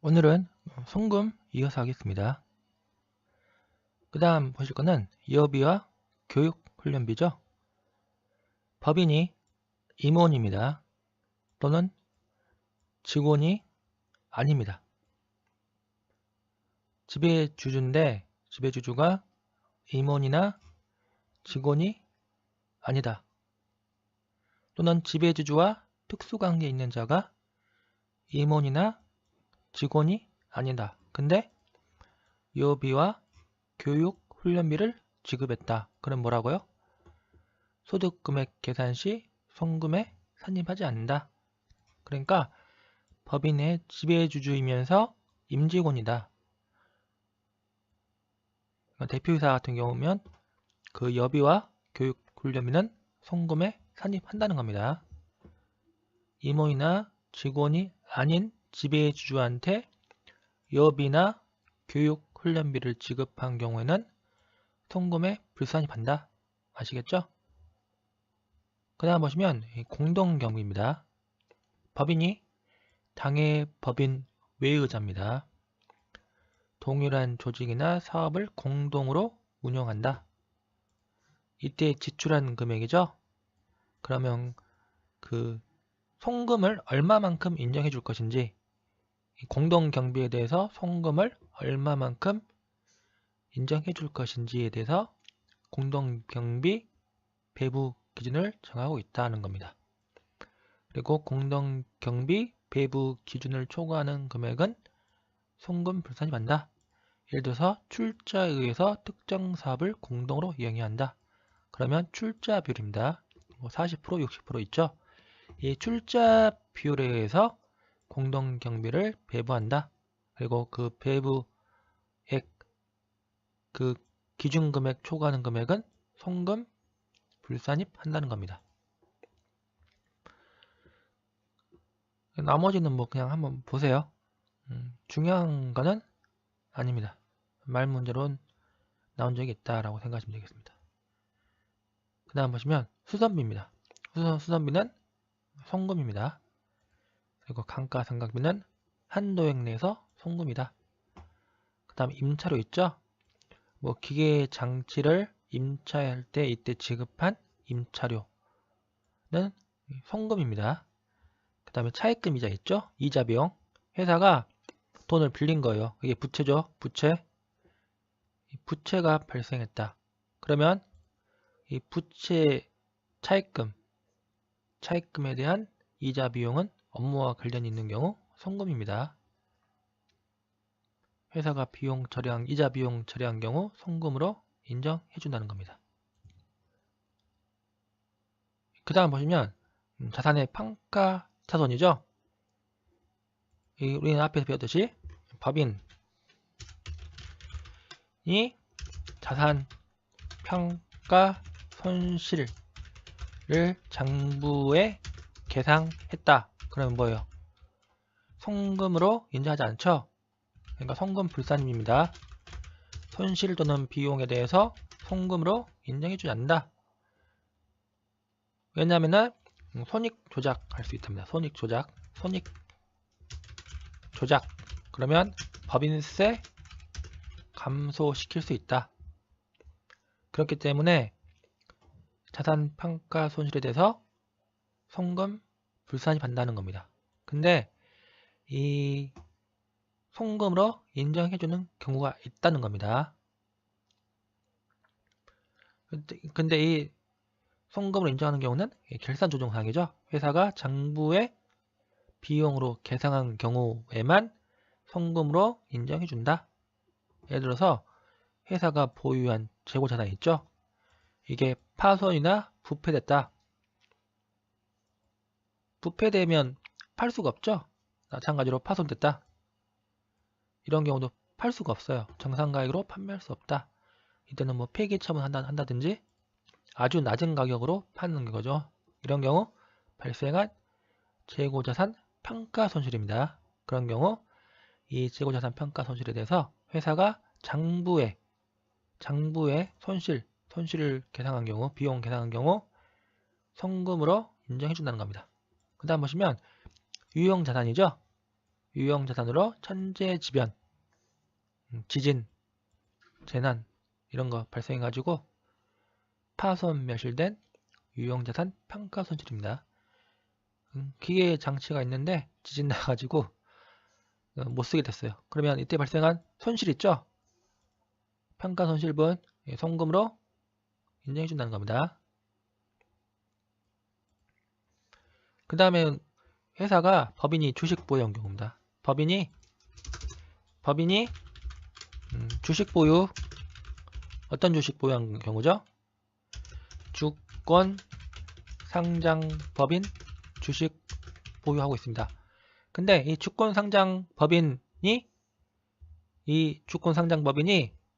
오늘은 송금 이어서 하겠습니다. 그 다음 보실 거는 이어비와 교육훈련비죠. 법인이 임원입니다. 또는 직원이 아닙니다. 지배주주인데 지배주주가 임원이나 직원이 아니다. 또는 지배주주와 특수관계에 있는 자가 임원이나 직원이 아니다. 근데 이어비와 교육훈련비를 지급했다. 그럼 뭐라고요? 소득금액 계산 시 송금에 산입하지 않는다. 그러니까 법인의 지배주주이면서 임직원이다. 대표이사 같은 경우면 그 여비와 교육훈련비는 송금에 산입한다는 겁니다. 임원이나 직원이 아닌 지배주주한테 여비나 교육훈련비를 지급한 경우에는 송금에 불산입한다. 아시겠죠? 그 다음 보시면 공동경비입니다. 법인이 당해 법인 외의자입니다. 동일한 조직이나 사업을 공동으로 운영한다. 이때 지출한 금액이죠. 그러면 그 송금을 얼마만큼 인정해 줄 것인지, 공동경비에 대해서 송금을 얼마만큼 인정해 줄 것인지에 대해서 공동경비 배부 기준을 정하고 있다는 겁니다. 그리고 공동경비 배부 기준을 초과하는 금액은 송금 불산입한다. 예를 들어서 출자에 의해서 특정 사업을 공동으로 이행해야 한다. 그러면 출자 비율입니다. 40%, 60% 있죠. 이 출자 비율에 의해서 공동경비를 배부한다. 그리고 그 배부액, 그 기준금액 초과하는 금액은 송금 불산입한다는 겁니다. 나머지는 뭐 그냥 한번 보세요. 중요한 거는 아닙니다. 말 문제로 나온 적이 있다라고 생각하시면 되겠습니다. 그 다음 보시면 수선비입니다. 수선비는 송금입니다. 그리고 감가상각비는 한도액 내에서 송금이다. 그 다음 임차료 있죠? 뭐 기계 장치를 임차할 때 이때 지급한 임차료는 송금입니다. 그 다음에 차입금 이자 있죠? 이자 비용. 회사가 돈을 빌린 거예요. 이게 부채죠. 부채가 발생했다. 그러면 이 부채 차입금에 대한 이자 비용은 업무와 관련이 있는 경우 송금입니다. 회사가 이자 비용 처리한 경우 송금으로 인정해 준다는 겁니다. 그 다음 보시면 자산의 평가 차손이죠. 우리는 앞에서 배웠듯이 법인이 자산 평가 손실을 장부에 계상했다. 그러면 뭐예요? 송금으로 인정하지 않죠? 그러니까 송금 불산입니다. 손실 또는 비용에 대해서 송금으로 인정해주지 않는다. 왜냐하면 손익 조작할 수 있답니다. 손익 조작. 그러면 법인세 감소시킬 수 있다. 그렇기 때문에 자산 평가 손실에 대해서 송금 불산입한다는 겁니다. 근데 이 송금으로 인정해주는 경우가 있다는 겁니다. 근데 이 송금으로 인정하는 경우는 결산조정사항이죠. 회사가 장부에 비용으로 계상한 경우에만 송금으로 인정해준다. 예를 들어서 회사가 보유한 재고자산이 있죠. 이게 파손이나 부패됐다. 부패되면 팔 수가 없죠. 마찬가지로 파손됐다. 이런 경우도 팔 수가 없어요. 정상가격으로 판매할 수 없다. 이때는 뭐 폐기 처분한다든지 아주 낮은 가격으로 파는 거죠. 이런 경우 발생한 재고자산 평가 손실입니다. 그런 경우 이 재고자산 평가 손실에 대해서 회사가 장부에 손실을 계상한 경우, 비용 계상한 경우 송금으로 인정해 준다는 겁니다. 그 다음 보시면 유형자산이죠. 유형자산으로 천재지변, 지진, 재난 이런 거 발생해가지고 파손 멸실된 유형자산 평가손실입니다. 기계 장치가 있는데 지진 나가지고 못 쓰게 됐어요. 그러면 이때 발생한 손실 있죠? 평가손실분 송금으로 인정해 준다는 겁니다. 그 다음에 회사가 법인이 주식 보유한 경우입니다. 법인이 주식 보유, 어떤 주식 보유한 경우죠? 주권 상장 법인 주식 보유하고 있습니다. 근데 이 주권 상장 법인이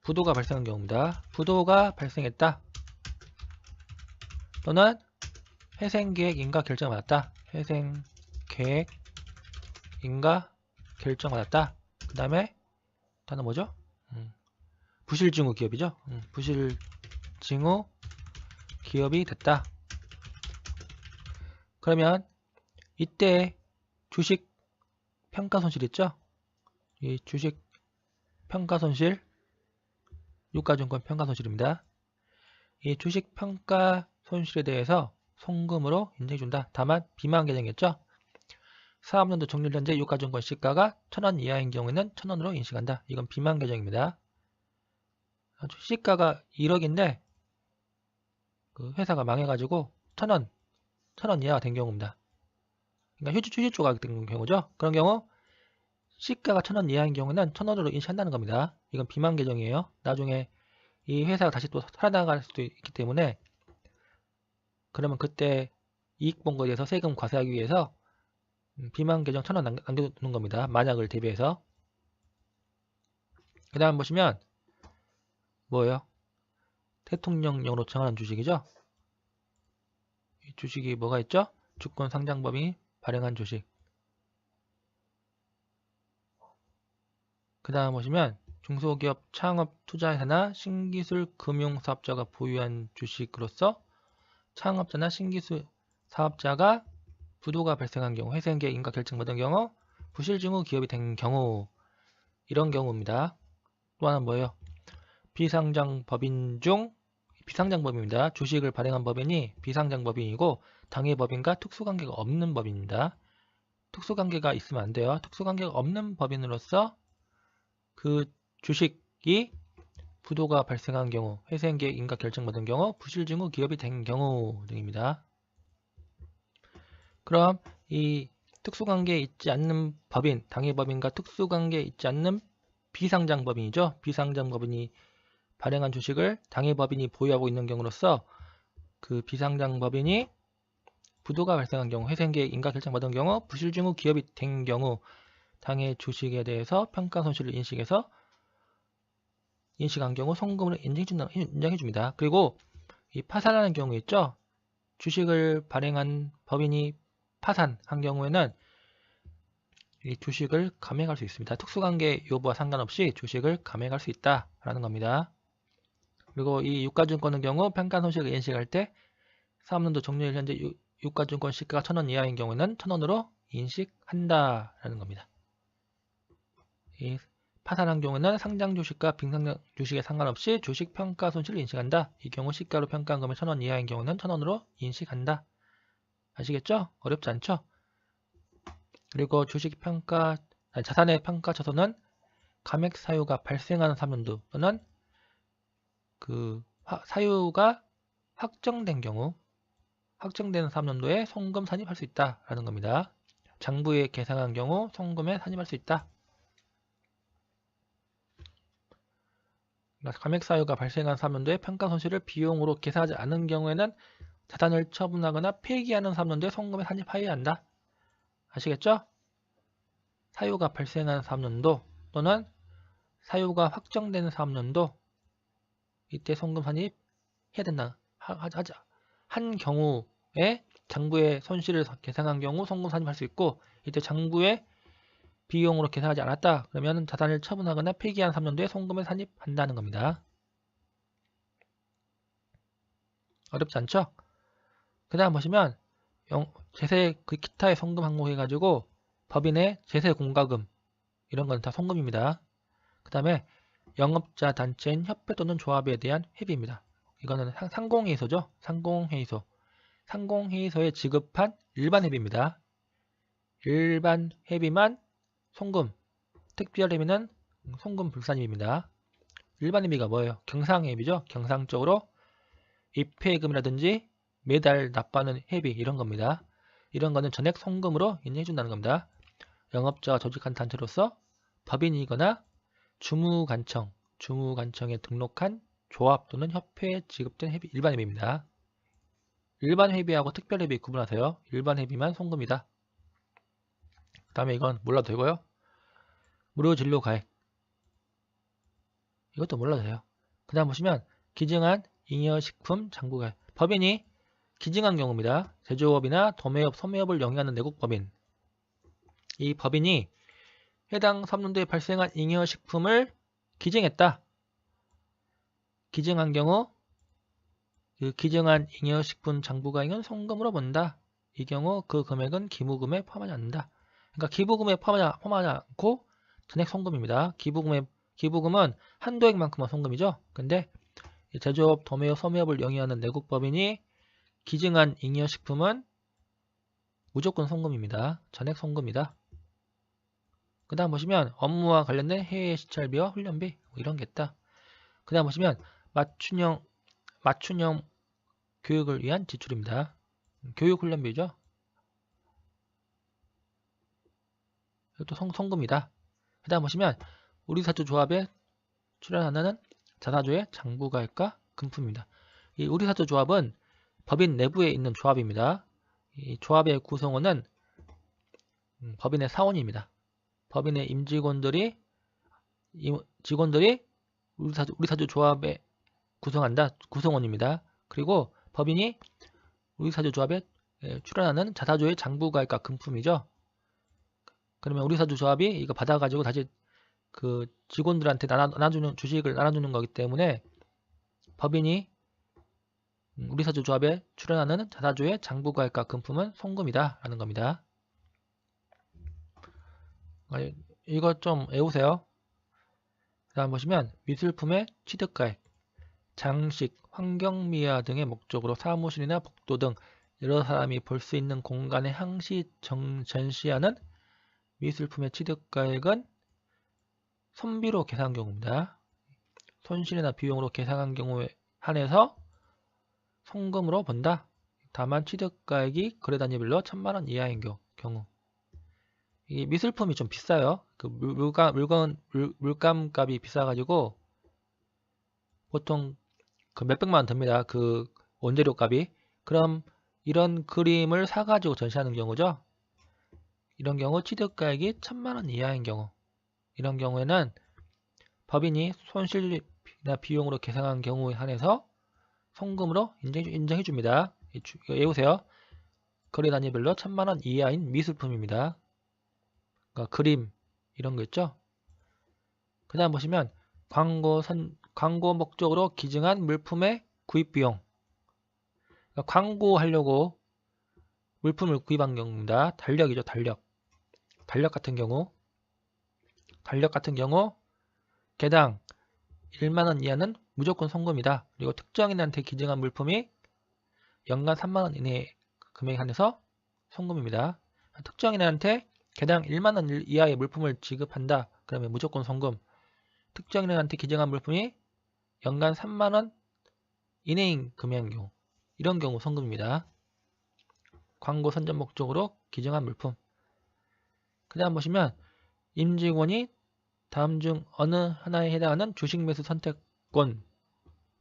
부도가 발생한 경우입니다. 부도가 발생했다. 또는 회생계획 인가 결정을 받았다. 회생계획 인가 결정 받았다. 그 다음에 단어 뭐죠? 부실징후 기업이죠. 부실징후 기업이 됐다. 그러면 이때 주식 평가손실 있죠? 이 주식 평가손실, 유가증권 평가손실입니다. 이 주식 평가손실에 대해서 송금으로 인정해준다. 다만 비만 계정이었죠? 사업연도 종료일 현재 유가증권 시가가 1,000원 이하인 경우에는 1,000원으로 인식한다. 이건 비만 계정입니다. 시가가 1억인데 그 회사가 망해가지고 1,000원 이하가 된 경우입니다. 그러니까 휴지조각 된 경우죠. 그런 경우 시가가 1,000원 이하인 경우는 1,000원으로 인식한다는 겁니다. 이건 비만 계정이에요. 나중에 이 회사가 다시 또 살아나갈 수도 있기 때문에 그러면 그때 이익 본 거에 대해서 세금 과세하기 위해서 비만 계정 1,000원 남겨두는 겁니다. 만약을 대비해서. 그 다음 보시면 뭐예요? 대통령령으로 정하는 주식이죠. 이 주식이 뭐가 있죠? 주권 상장법인이 발행한 주식. 그 다음 보시면 중소기업 창업 투자회사나 신기술 금융사업자가 보유한 주식으로서 창업자나 신기술 사업자가 부도가 발생한 경우, 회생계획 인가 결정받은 경우, 부실징후 기업이 된 경우, 이런 경우입니다. 또 하나는 뭐예요? 비상장법인 비상장법인입니다. 주식을 발행한 법인이 비상장법인이고 당해법인과 특수관계가 없는 법인입니다. 특수관계가 있으면 안 돼요. 특수관계가 없는 법인으로서 그 주식이 부도가 발생한 경우, 회생계획 인가 결정받은 경우, 부실징후 기업이 된 경우 등입니다. 그럼 이 특수관계에 있지 않는 법인, 당해법인과 특수관계에 있지 않는 비상장법인이죠. 비상장법인이 발행한 주식을 당해법인이 보유하고 있는 경우로서 그 비상장법인이 부도가 발생한 경우, 회생계획 인가 결정받은 경우, 부실징후 기업이 된 경우 당해 주식에 대해서 평가손실을 인식한 경우 송금으로 인정해줍니다. 그리고 이 파산하는 경우 있죠. 주식을 발행한 법인이 파산한 경우에는 이 주식을 감액할 수 있습니다. 특수관계 여부와 상관없이 주식을 감액할 수 있다라는 겁니다. 그리고 이 유가증권의 경우 평가손실을 인식할 때 사업연도 종료일 현재 유가증권 시가가 1,000원 이하인 경우에는 1,000원으로 인식한다라는 겁니다. 이 파산한 경우는 상장 주식과 빙상장 주식에 상관없이 주식 평가 손실을 인식한다. 이 경우 시가로 평가한 금액 1,000원 이하인 경우는 1,000원으로 인식한다. 아시겠죠? 어렵지 않죠? 그리고 주식 평가, 자산의 평가 처소는 감액 사유가 발생하는 사업연도 또는 그 사유가 확정된 경우, 확정되는 사업연도에 송금 산입할 수 있다라는 겁니다. 장부에 계산한 경우 송금에 산입할 수 있다. 감액 사유가 발생한 사업연도에 평가 손실을 비용으로 계산하지 않은 경우에는 자산을 처분하거나 폐기하는 사업연도에 송금에 산입하여야 한다. 아시겠죠? 사유가 발생한 사업연도 또는 사유가 확정되는 사업연도 이때 송금 산입해야 된다. 한 경우에 장부에 손실을 계산한 경우 송금 산입할 수 있고 이때 장부에 비용으로 계산하지 않았다. 그러면 자산을 처분하거나 폐기한 사업연도에 송금을 산입한다는 겁니다. 어렵지 않죠? 그 다음 보시면 제세 그 기타의 송금 항목 해가지고 법인의 제세 공과금 이런 건 다 송금입니다. 그 다음에 영업자 단체인 협회 또는 조합에 대한 회비입니다. 이거는 상공회의소죠. 상공회의소. 상공회의소에 지급한 일반 회비입니다. 일반 회비만 송금, 특별 회비는 송금 불산입니다. 일반 회비가 뭐예요? 경상회비죠. 경상적으로 입회금이라든지 매달 납부하는 회비 이런 겁니다. 이런 거는 전액 송금으로 인정해준다는 겁니다. 영업자가 조직한 단체로서 법인이거나 주무관청에 등록한 조합 또는 협회에 지급된 회비, 일반 회비입니다. 일반 회비하고 특별 회비 구분하세요. 일반 회비만 송금이다. 그 다음에 이건 몰라도 되고요. 무료 진료 가액. 이것도 몰라도 돼요. 그 다음 보시면 기증한 잉여식품 장부가액. 법인이 기증한 경우입니다. 제조업이나 도매업, 소매업을 영위하는 내국법인. 이 법인이 해당 사업년도에 발생한 잉여식품을 기증했다. 기증한 경우 그 기증한 잉여식품 장부가액은 송금으로 본다. 이 경우 그 금액은 기부금에 포함하지 않는다. 그러니까 기부금에 포함하지 않고 전액 송금입니다. 기부금은 한도액만큼은 송금이죠. 근데 제조업, 도매업, 소매업을 영위하는 내국법인이 기증한 잉여식품은 무조건 송금입니다. 전액 송금이다. 그 다음 보시면 업무와 관련된 해외 시찰비와 훈련비 이런 게 있다. 그 다음 보시면 맞춤형 교육을 위한 지출입니다. 교육 훈련비죠. 이것도 송금이다. 그 다음 보시면 우리사주조합에 출연하는 자사조의 장부가액과 금품입니다. 이 우리사주조합은 법인 내부에 있는 조합입니다. 이 조합의 구성원은 법인의 사원입니다. 법인의 직원들이 우리사주조합에 구성한다. 구성원입니다. 그리고 법인이 우리사주조합에 출연하는 자사조의 장부가액과 금품이죠. 그러면 우리사주조합이 이거 받아가지고 다시 그 직원들한테 주식을 나눠주는 거기 때문에 법인이 우리사주조합에 출연하는 자사조의 장부가액과 금품은 송금이다 라는 겁니다. 이거 좀 외우세요. 그 다음 보시면 미술품의 취득가액, 장식, 환경미화 등의 목적으로 사무실이나 복도 등 여러 사람이 볼 수 있는 공간에 항시 전시하는 미술품의 취득가액은 손비로 계산한 경우입니다. 손실이나 비용으로 계산한 경우에 한해서 송금으로 본다. 다만 취득가액이 거래단위별로 1000만원 이하인 경우. 이 미술품이 좀 비싸요. 그 물감값이 비싸가지고 보통 그 몇백만원 듭니다. 그 원재료 값이. 그럼 이런 그림을 사가지고 전시하는 경우죠. 이런 경우 취득가액이 1000만원 이하인 경우. 이런 경우에는 법인이 손실이나 비용으로 계산한 경우에 한해서 송금으로 인정해 줍니다. 외우세요. 거래 단위별로 1000만원 이하인 미술품입니다. 그러니까 그림 이런 거 있죠. 그 다음 보시면 광고 목적으로 기증한 물품의 구입 비용. 그러니까 광고하려고 물품을 구입한 경우입니다. 달력이죠. 달력 같은 경우 개당 1만원 이하는 무조건 송금이다. 그리고 특정인한테 기증한 물품이 연간 3만원 이내의 금액에 한해서 송금입니다. 특정인한테 개당 1만원 이하의 물품을 지급한다. 그러면 무조건 송금. 특정인한테 기증한 물품이 연간 3만원 이내인 금액인 경우. 이런 경우 송금입니다. 광고 선전 목적으로 기증한 물품. 그 다음 보시면 임직원이 다음 중 어느 하나에 해당하는 주식 매수 선택권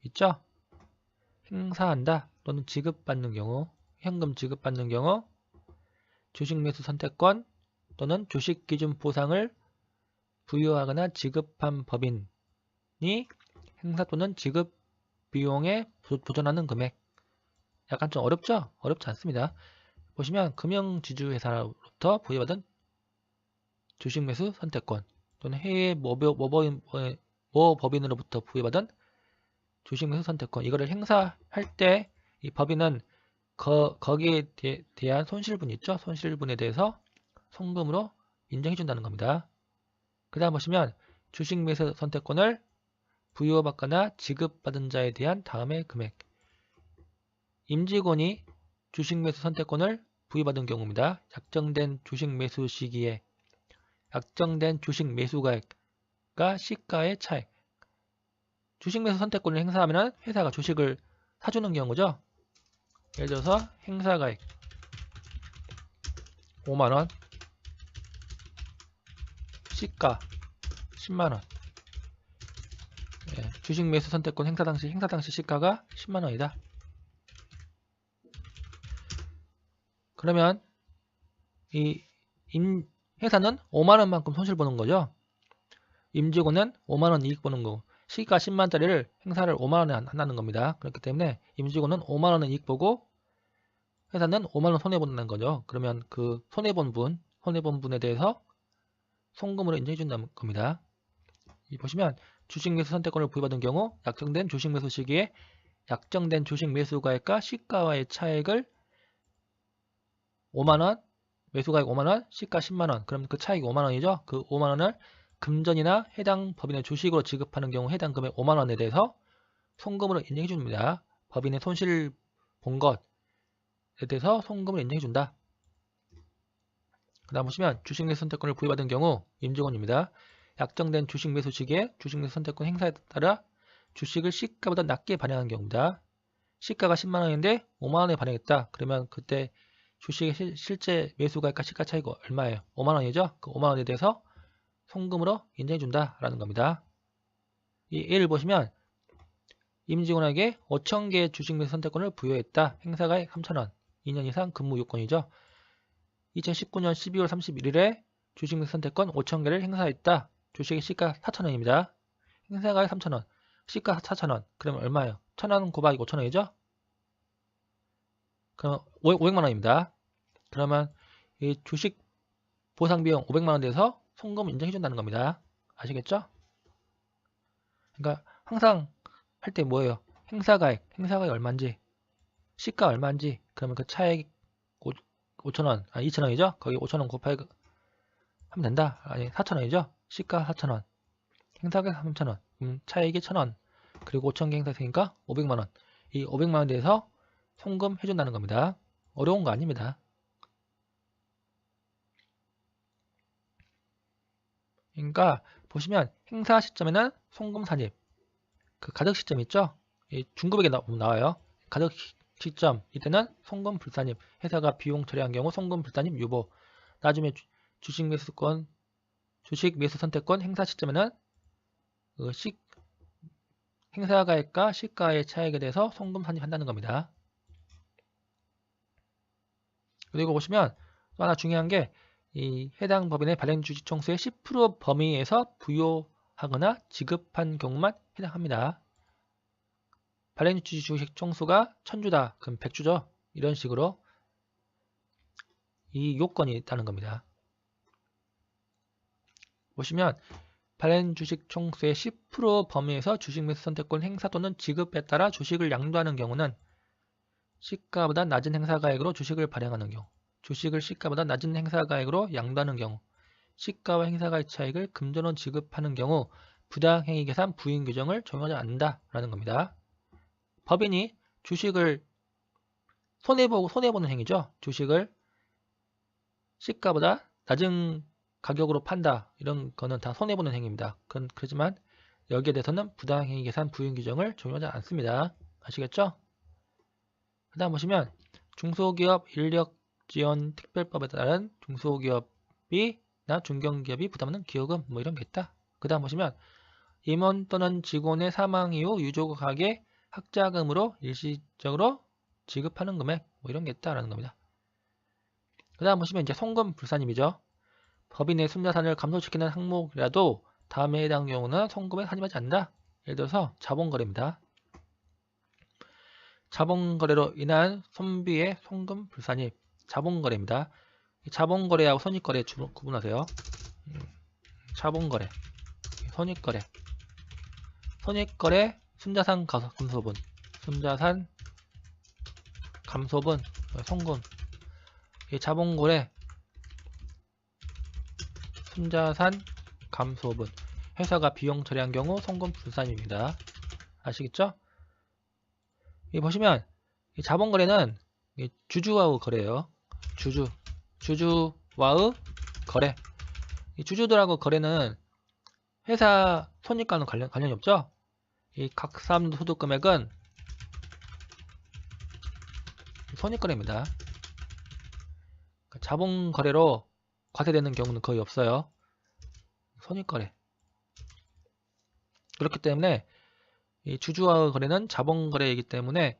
있죠? 행사한다 또는 지급받는 경우, 현금 지급받는 경우, 주식 매수 선택권 또는 주식 기준 보상을 부여하거나 지급한 법인이 행사 또는 지급 비용에 보전하는 금액. 약간 좀 어렵죠? 어렵지 않습니다. 보시면 금융지주회사로부터 부여받은 주식 매수 선택권 또는 해외 모 법인으로부터 부여받은 주식 매수 선택권, 이거를 행사할 때 이 법인은 거기에 대한 손실분 있죠? 손실분에 대해서 송금으로 인정해준다는 겁니다. 그 다음 보시면 주식 매수 선택권을 부여받거나 지급받은 자에 대한 다음의 금액. 임직원이 주식 매수 선택권을 부여받은 경우입니다. 약정된 주식 매수 시기에 약정된 주식 매수가액과 시가의 차액. 주식 매수 선택권을 행사하면 회사가 주식을 사주는 경우죠. 예를 들어서 행사가액 5만원, 시가 10만원. 예, 주식 매수 선택권 행사 당시 시가가 10만원이다. 그러면 이 회사는 5만원만큼 손실 보는 거죠. 임직원은 5만원 이익 보는 거고, 시가 10만원짜리를 행사를 5만원에 한다는 겁니다. 그렇기 때문에 임직원은 5만원은 이익 보고 회사는 5만원 손해본다는 거죠. 그러면 그 손해본 분에 대해서 송금으로 인정해준다는 겁니다. 이 보시면 주식 매수 선택권을 부여받은 경우 약정된 주식 매수 시기에 약정된 주식 매수가액과 시가와의 차액을 5만원, 매수가액 5만원, 시가 10만원. 그럼 그 차익이 5만원이죠. 그 5만원을 금전이나 해당 법인의 주식으로 지급하는 경우 해당 금액 5만원에 대해서 송금으로 인정해 줍니다. 법인의 손실 본 것에 대해서 송금을 인정해 준다. 그 다음 보시면 주식 매수 선택권을 부여받은 경우 임직원입니다. 약정된 주식 매수 시기에 주식 매수 선택권 행사에 따라 주식을 시가보다 낮게 발행한 경우입니다. 시가가 10만원인데 5만원에 발행했다. 그러면 그때 주식의 실제 매수가액과 시가 차이가 얼마예요? 5만원이죠? 그 5만원에 대해서 송금으로 인정해준다 라는 겁니다. 이 예를 보시면 임직원에게 5,000개의 주식 매수 선택권을 부여했다. 행사가액 3,000원. 2년 이상 근무 요건이죠. 2019년 12월 31일에 주식 매수 선택권 5,000개를 행사했다. 주식의 시가 4,000원입니다. 행사가액 3,000원. 시가 4,000원. 그러면 얼마예요? 1,000원 곱하기 5,000원이죠? 그럼 500만원입니다. 그러면 이 주식 보상 비용 500만원 대해서 송금 인정해준다는 겁니다. 아시겠죠? 그러니까 항상 할 때 뭐예요? 행사가액 얼마인지, 시가 얼마인지, 그러면 그 차액 5,000원, 2,000원이죠? 거기 5,000원 곱하기 하면 된다. 아니 4,000원이죠? 시가 4,000원, 행사가액 3,000원, 차액이 1,000원, 그리고 5,000개 행사했으니까 500만원. 이 500만원에 대해서 송금 해준다는 겁니다. 어려운 거 아닙니다. 그러니까 보시면 행사 시점에는 송금 산입, 그 가득 시점 있죠? 중급액에 나와요. 가득 시점 이때는 송금 불산입, 회사가 비용 처리한 경우 송금 불산입 유보. 나중에 주식 매수 선택권 행사 시점에는 그 행사가액과 시가의 차액에 대해서 송금 산입한다는 겁니다. 그리고 보시면 또 하나 중요한 게 이 해당 법인의 발행 주식 총수의 10% 범위에서 부여하거나 지급한 경우만 해당합니다. 발행 주식 총수가 1000주다. 그럼 100주죠. 이런 식으로 이 요건이 있다는 겁니다. 보시면 발행 주식 총수의 10% 범위에서 주식 매수 선택권 행사 또는 지급에 따라 주식을 양도하는 경우는 시가보다 낮은 행사가액으로 주식을 발행하는 경우, 주식을 시가보다 낮은 행사가액으로 양도하는 경우, 시가와 행사가액 차익을 금전원 지급하는 경우 부당행위 계산 부인 규정을 적용하지 않는다라는 겁니다. 법인이 주식을 손해보는 행위죠. 주식을 시가보다 낮은 가격으로 판다. 이런 거는 다 손해보는 행위입니다. 그렇지만 여기에 대해서는 부당행위 계산 부인 규정을 적용하지 않습니다. 아시겠죠? 그 다음 보시면 중소기업 인력지원 특별법에 따른 중소기업이나 중견기업이 부담하는 기여금 뭐 이런 게 있다. 그 다음 보시면 임원 또는 직원의 사망 이후 유족에게 학자금으로 일시적으로 지급하는 금액 뭐 이런 게 있다라는 겁니다. 그 다음 보시면 이제 송금 불산입이죠. 법인의 순자산을 감소시키는 항목이라도 다음에 해당 경우는 송금에 산입하지 않는다. 예를 들어서 자본거래입니다. 자본거래로 인한 손비의 송금 불산입. 자본거래입니다. 자본거래하고 손익거래 구분하세요. 자본거래, 손익거래. 손익거래, 순자산 감소분, 순자산 감소분, 송금. 이 자본거래 순자산 감소분. 회사가 비용 처리한 경우 송금 불산입니다. 아시겠죠? 여기 보시면 이 자본거래는 주주와의 거래예요. 주주와의 거래. 이 주주들하고 거래는 회사 손익과는 관련이 없죠. 이 각 사람 소득 금액은 손익거래입니다. 자본거래로 과세되는 경우는 거의 없어요. 손익거래. 그렇기 때문에 이 주주와의 거래는 자본거래이기 때문에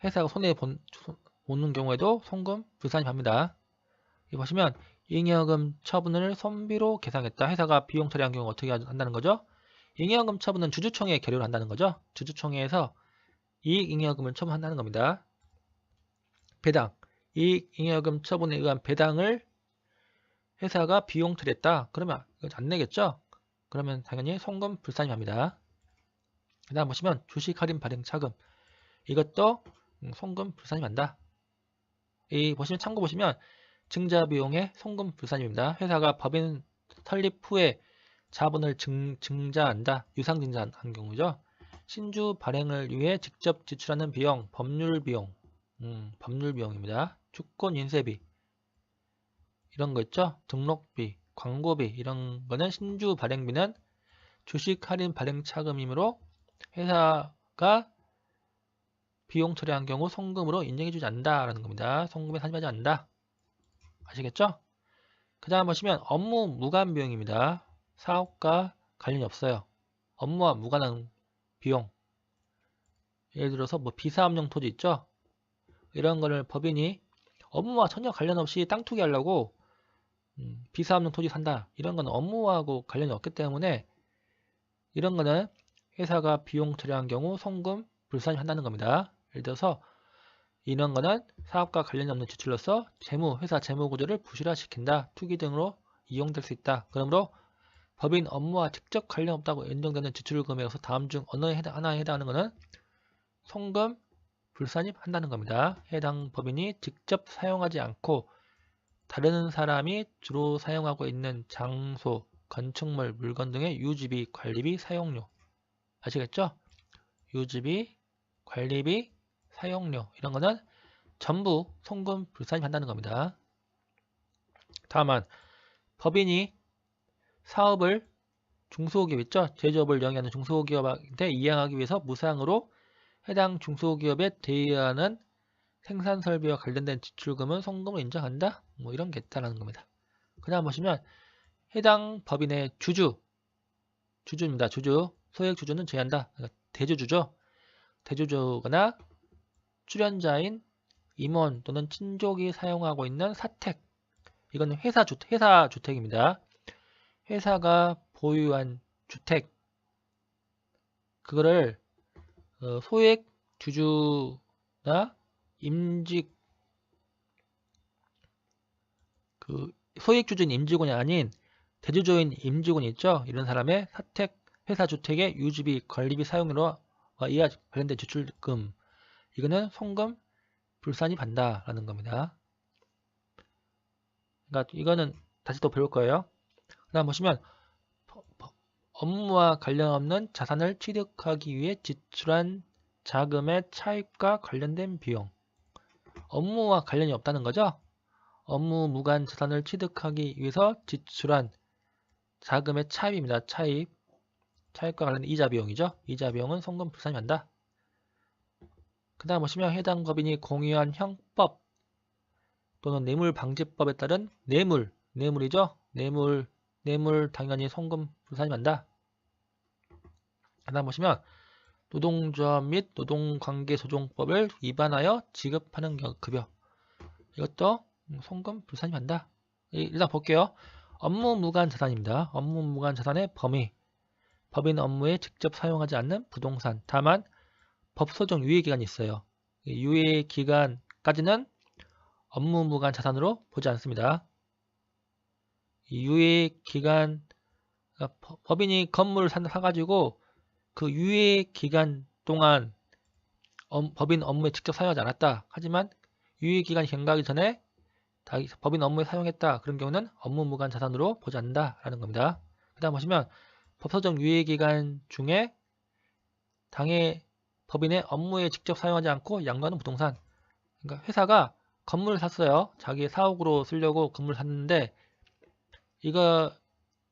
회사가 손해 보는 경우에도 송금 불산이 합니다. 여기 보시면 잉여금 처분을 손비로 계상했다. 회사가 비용 처리한 경우 어떻게 한다는 거죠? 잉여금 처분은 주주총회에 결의를 한다는 거죠. 주주총회에서 이익잉여금을 처분한다는 겁니다. 배당. 이익잉여금 처분에 의한 배당을 회사가 비용 처리했다. 그러면 안 내겠죠? 그러면 당연히 송금 불산이 합니다. 그 다음 보시면 주식 할인 발행 차금. 이것도 송금 불산이 한다. 이 보시면 참고 보시면 증자 비용의 송금 불산입니다. 회사가 법인 설립 후에 자본을 증자한다. 유상 증자한 경우죠. 신주 발행을 위해 직접 지출하는 비용, 법률 비용, 법률 비용입니다. 주권 인쇄비 이런 거 있죠. 등록비, 광고비 이런 거는 신주 발행비는 주식 할인 발행 차금이므로 회사가 비용 처리한 경우 송금으로 인정해주지 않는다라는 겁니다. 송금에 산입하지 않는다. 아시겠죠? 그 다음 보시면 업무 무관 비용입니다. 사업과 관련이 없어요. 업무와 무관한 비용. 예를 들어서 뭐 비사업용 토지 있죠? 이런 거를 법인이 업무와 전혀 관련 없이 땅 투기하려고 비사업용 토지 산다. 이런 거는 업무하고 관련이 없기 때문에 이런 거는 회사가 비용 처리한 경우 송금 불산이 한다는 겁니다. 예를 들어서 이런 거는 사업과 관련이 없는 지출로서 회사 재무 구조를 부실화시킨다. 투기 등으로 이용될 수 있다. 그러므로 법인 업무와 직접 관련 없다고 인정되는 지출 금액에서 다음 중 어느 하나에 해당하는 것은 송금 불산입 한다는 겁니다. 해당 법인이 직접 사용하지 않고 다른 사람이 주로 사용하고 있는 장소, 건축물, 물건 등의 유지비, 관리비, 사용료. 아시겠죠? 유지비, 관리비, 사용료 이런 거는 전부 송금 불산입 한다는 겁니다. 다만 법인이 사업을 중소기업 있죠? 제조업을 영위하는 중소기업한테 이행하기 위해서 무상으로 해당 중소기업에 대여하는 생산설비와 관련된 지출금은 송금을 인정한다? 뭐 이런 게 있다는 겁니다. 그 다음 보시면 해당 법인의 주주입니다. 소액 주주는 제한다. 그러니까 대주주죠. 대주주거나 출연자인 임원 또는 친족이 사용하고 있는 사택. 이건 회사 주택입니다. 회사가 보유한 주택. 그거를 소액 주주나 임직 소액 주주인 임직원이 아닌 대주주인 임직원이 있죠. 이런 사람의 사택 회사 주택의 유지비, 관리비 사용료와 이와 관련된 지출금 이거는 송금 불산입 한다라는 겁니다. 그러니까 이거는 다시 또 배울 거예요. 그다음 보시면 업무와 관련 없는 자산을 취득하기 위해 지출한 자금의 차입과 관련된 비용. 업무와 관련이 없다는 거죠. 업무 무관 자산을 취득하기 위해서 지출한 자금의 차입입니다. 차입과 관련된 이자 비용이죠. 이자 비용은 송금 불산입 한다. 그 다음 보시면 해당 법인이 공유한 형법 또는 뇌물방지법에 따른 뇌물이죠. 뇌물 당연히 송금 불산입 한다. 그 다음 보시면 노동조합 및 노동관계조정법을 위반하여 지급하는 급여 이것도 송금 불산입 한다. 일단 볼게요. 업무 무관 자산입니다. 업무 무관 자산의 범위 법인 업무에 직접 사용하지 않는 부동산 다만 법소정 유예기간이 있어요. 유예기간까지는 업무 무관 자산으로 보지 않습니다. 유예기간 법인이 건물을 사가지고 그 유예기간 동안 법인 업무에 직접 사용하지 않았다. 하지만 유예기간이 경과하기 전에 법인 업무에 사용했다. 그런 경우는 업무무관 자산으로 보지 않는다라는 겁니다. 그 다음 보시면 법소정 유예기간 중에 당해 법인의 업무에 직접 사용하지 않고 양도하는 부동산. 그러니까 회사가 건물을 샀어요. 자기 사옥으로 쓰려고 건물을 샀는데 이거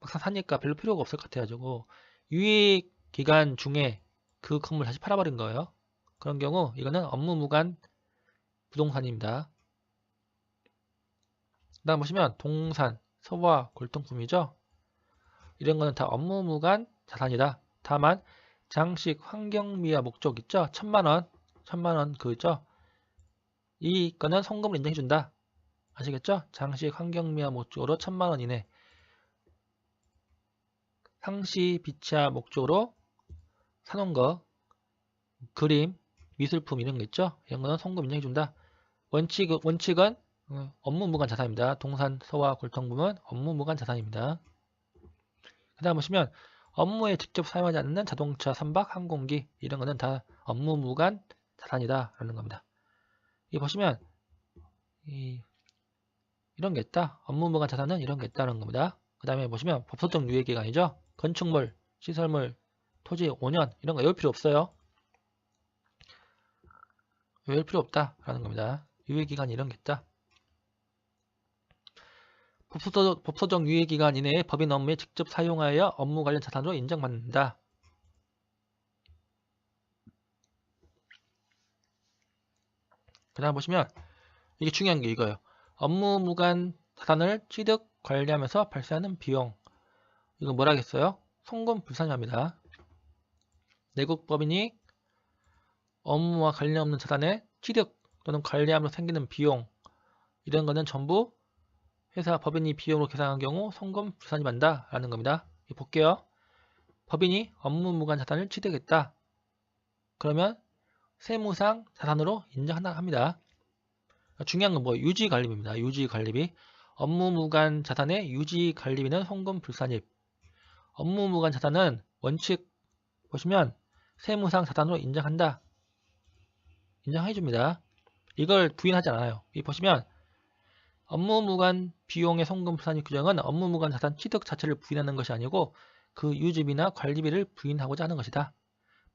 막상 사니까 별로 필요가 없을 것 같아가지고 유예기간 중에 그 건물 다시 팔아버린 거예요. 그런 경우 이거는 업무무관 부동산입니다. 그 다음 보시면 동산, 서화, 골동품이죠. 이런 거는 다 업무무관 자산이다. 다만 장식, 환경미화 목적 있죠. 1000만원, 1000만원 그죠. 이거는 송금을 인정해준다. 아시겠죠? 장식, 환경미화 목적으로 1000만원 이내. 상시, 비차 목적으로 사놓은 거, 그림, 미술품 이런 거 있죠? 이런 거는 송금 인정해준다. 원칙은 업무무관 자산입니다. 동산, 서화, 골동품은 업무무관 자산입니다. 그 다음 보시면 업무에 직접 사용하지 않는 자동차, 선박, 항공기 이런 거는 다 업무무관 자산이다 라는 겁니다. 이 보시면 이런 게 있다. 업무무관 자산은 이런 게 있다는 겁니다. 그 다음에 보시면 법소정 유예기간이죠. 건축물, 시설물, 토지 5년 이런 거 외울 필요 없어요. 외울 필요 없다 라는 겁니다. 유예기간 이런 게 있다. 법소정 유예기간 이내에 법인 업무에 직접 사용하여 업무 관련 자산으로 인정받는다. 그 다음 보시면 이게 중요한 게 이거예요. 업무무관 자산을 취득, 관리하면서 발생하는 비용. 이거 뭐라겠어요? 송금 불산입니다. 내국법인이 업무와 관련 없는 자산의 취득 또는 관리하면서 생기는 비용 이런 거는 전부 회사 법인이 비용으로 계산한 경우 송금 불산이 만다 라는 겁니다. 볼게요. 법인이 업무무관 자산을 취득했다. 그러면 세무상 자산으로 인정한다 합니다. 중요한 건 뭐 유지관리비입니다. 유지관리비. 업무무관 자산의 유지관리비는 송금 불산입. 업무무관 자산은 원칙 보시면 세무상 자산으로 인정한다. 인정해줍니다. 이걸 부인하지 않아요. 이 보시면 업무무관 비용의 송금 불산입 규정은 업무무관 자산 취득 자체를 부인하는 것이 아니고 그 유지비나 관리비를 부인하고자 하는 것이다.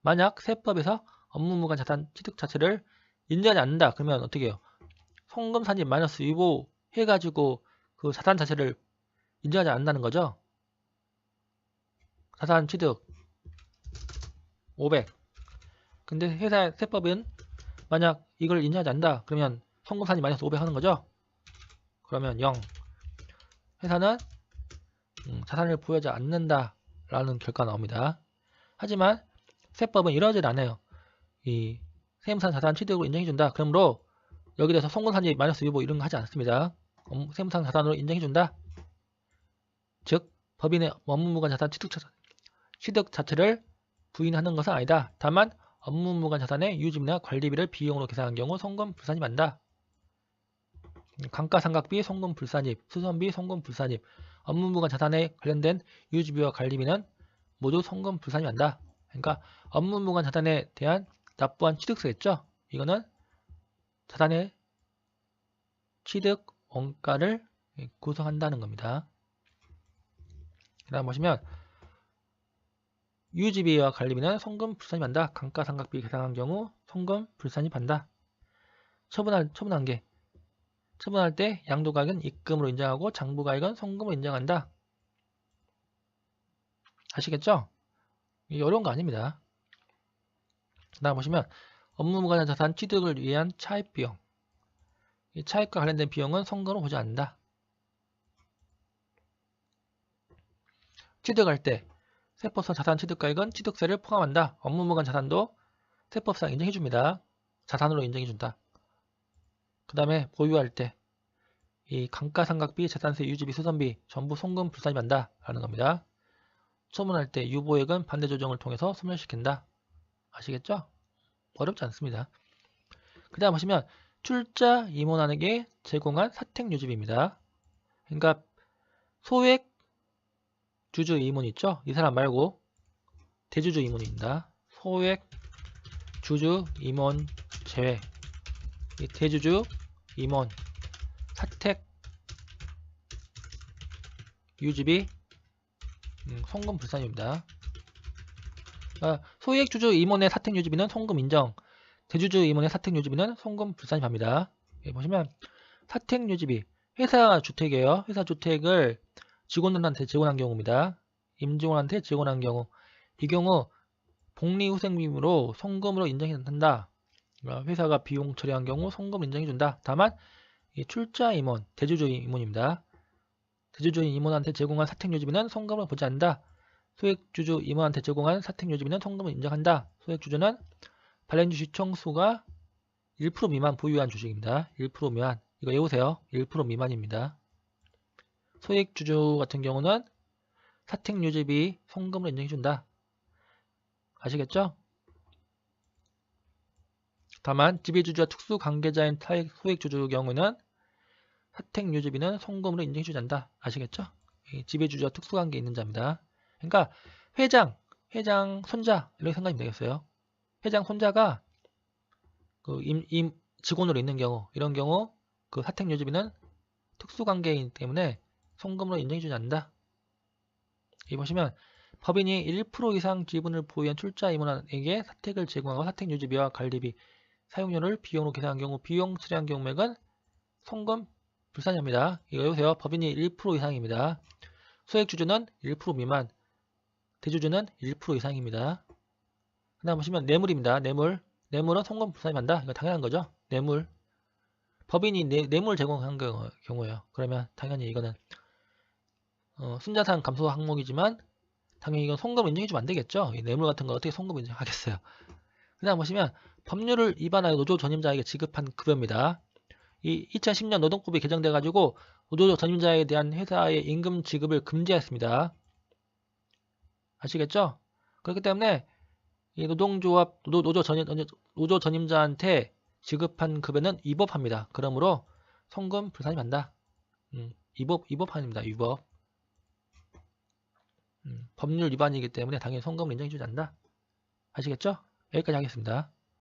만약 세법에서 업무무관 자산 취득 자체를 인정하지 않는다. 그러면 어떻게 해요? 송금 산입 마이너스 유보 해가지고 그 자산 자체를 인정하지 않는다는 거죠. 자산 취득 500. 근데 회사 세법은 만약 이걸 인정하지 않는다. 그러면 송금 산입 마이너스 500 하는 거죠. 그러면 0. 회사는 자산을 보유하지 않는다 라는 결과가 나옵니다. 하지만 세법은 이러질 않아요. 이 세무상 자산 취득으로 인정해준다. 그러므로 여기 대해서 송금산입 마이너스 유보 이런 거 하지 않습니다. 세무상 자산으로 인정해준다. 즉 법인의 업무무관 자산 취득 자체를 부인하는 것은 아니다. 다만 업무무관 자산의 유지비나 관리비를 비용으로 계산한 경우 송금 불산입 한다. 감가상각비 송금 불산입, 수선비 송금 불산입, 업무무관 자산에 관련된 유지비와 관리비는 모두 송금 불산입 한다. 그러니까 업무무관 자산에 대한 납부한 취득세겠죠. 이거는 자산의 취득 원가를 구성한다는 겁니다. 그 다음 보시면 유지비와 관리비는 송금 불산입 한다. 감가상각비 계산한 경우 송금 불산입 한다. 처분한 게 처분할 때 양도가액은 입금으로 인정하고 장부가액은 송금으로 인정한다. 아시겠죠? 이게 어려운 거 아닙니다. 그 다음 보시면 업무무관 자산 취득을 위한 차입비용. 이 차입과 관련된 비용은 송금으로 보지 않는다. 취득할 때 세법상 자산 취득가액은 취득세를 포함한다. 업무무관 자산도 세법상 인정해줍니다. 자산으로 인정해준다. 그 다음에 보유할 때 이 감가상각비, 재산세, 유지비, 수선비 전부 송금 불산입 한다 라는 겁니다. 처분할 때 유보액은 반대 조정을 통해서 소멸시킨다. 아시겠죠? 어렵지 않습니다. 그 다음 보시면 출자 임원에게 제공한 사택유지비입니다. 그러니까 소액 주주 임원 있죠? 이 사람 말고 대주주 임원입니다. 소액 주주 임원 제외. 이 대주주 임원 사택 이유집이 송금 불산입니다. 소액주주 임원의 사택유지비는 송금 인정, 대주주 임원의 사택유지비는 송금 불산이 갑니다. 여기 보시면 사택유지비, 회사 주택이에요. 회사 주택을 직원들한테 제공한 경우입니다. 임직원한테 제공한 경우, 이 경우 복리후생비로 송금으로 인정이 된다. 회사가 비용 처리한 경우 송금 인정해준다. 다만 이 출자 임원, 대주주 임원입니다. 대주주 임원한테 제공한 사택유지비는 송금을 보지 않는다. 소액주주 임원한테 제공한 사택유지비는 송금을 인정한다. 소액주주는 발행주 시총수가 1% 미만 보유한 주식입니다. 1% 미만. 이거 외우세요. 1% 미만입니다. 소액주주 같은 경우는 사택유지비 송금을 인정해준다. 아시겠죠? 다만 지배주주와 특수관계자인 타액 소액주주의 경우는 사택유지비는 송금으로 인정해주지 않는다. 아시겠죠? 지배주주와 특수관계 있는 자입니다. 그러니까 회장 손자 이렇게 생각하면 되겠어요. 회장 손자가 그 직원으로 있는 경우, 이런 경우 그 사택유지비는 특수관계이기 때문에 송금으로 인정해주지 않는다. 여기 보시면 법인이 1% 이상 지분을 보유한 출자 임원에게 사택을 제공하고 사택유지비와 관리비, 사용료를 비용으로 계산한 경우 비용 처리한 경우액은 송금 불산입니다. 이거 외우세요. 법인이 1% 이상입니다. 소액주주는 1% 미만, 대주주는 1% 이상입니다. 그 다음 보시면 뇌물입니다. 뇌물은 송금 불산이 간다. 이거 당연한 거죠. 뇌물. 법인이 뇌물 제공한 경우예요. 그러면 당연히 이거는 순자산 감소 항목이지만 당연히 이건 송금 인정해주면 안 되겠죠. 이 뇌물 같은 거 어떻게 송금 인정하겠어요. 그 다음 보시면 법률을 위반하여 노조 전임자에게 지급한 급여입니다. 이 2010년 노동법이 개정돼 가지고 노조 전임자에 대한 회사의 임금 지급을 금지했습니다. 아시겠죠? 그렇기 때문에 이 노동조합 노조 전임자한테 지급한 급여는 위법합니다. 그러므로 송금 불산이 간다. 위법합니다. 위법. 법률 위반이기 때문에 당연히 송금을 인정해주지 않는다. 아시겠죠? 여기까지 하겠습니다.